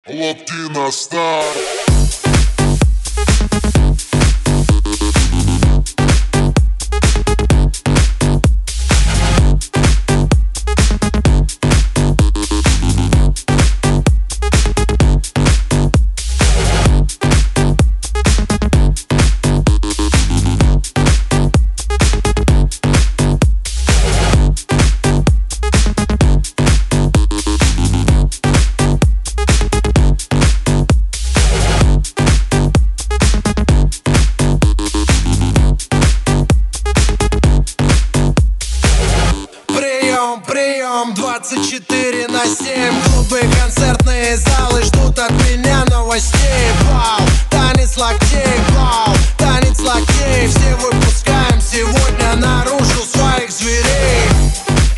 Лапки на старт. Прием 24/7. Клубы, концертные залы ждут от меня новостей. Вау, танец локтей, вау, танец локтей. Все выпускаем сегодня наружу своих зверей.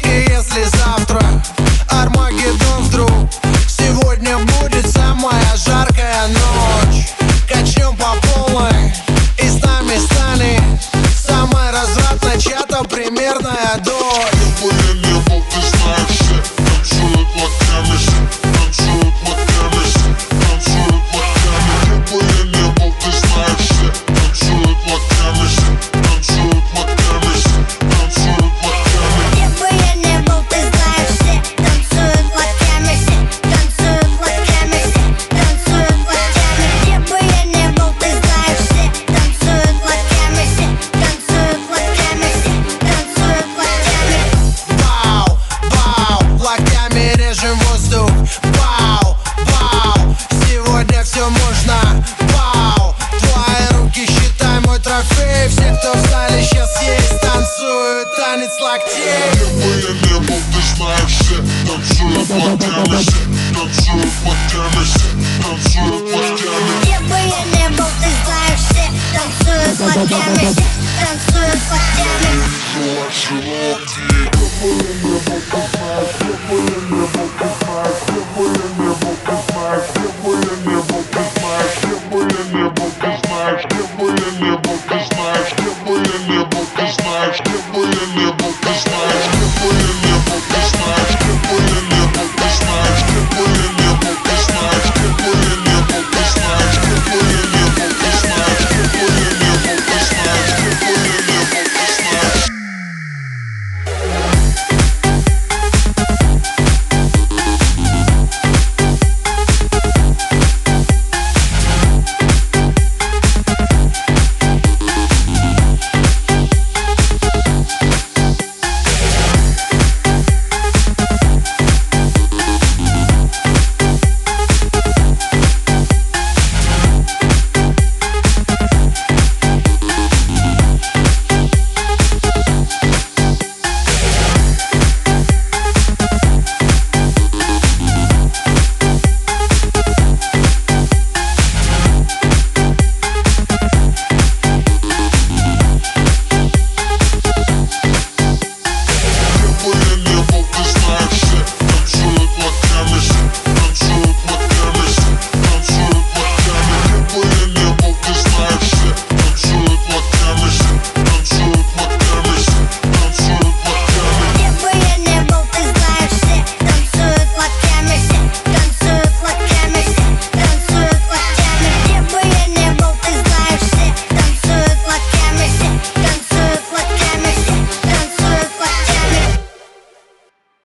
И если завтра Армагеддон вдруг, сегодня будет самая жаркая ночь. Качнем по полной, и с нами станет самая развратная чья-то примерная дочь. Вау, вау, сегодня все можно. Вау, твои руки, считай мой трофей. Все, кто в зале сейчас есть, танцуют танец локтей. Где бы я не был, ты знаешь, все танцуют локтями, все танцуют локтями, все танцуют локтями. Где бы я не был, ты знаешь, все танцуют локтями, все танцуют локтями. Ваши локти.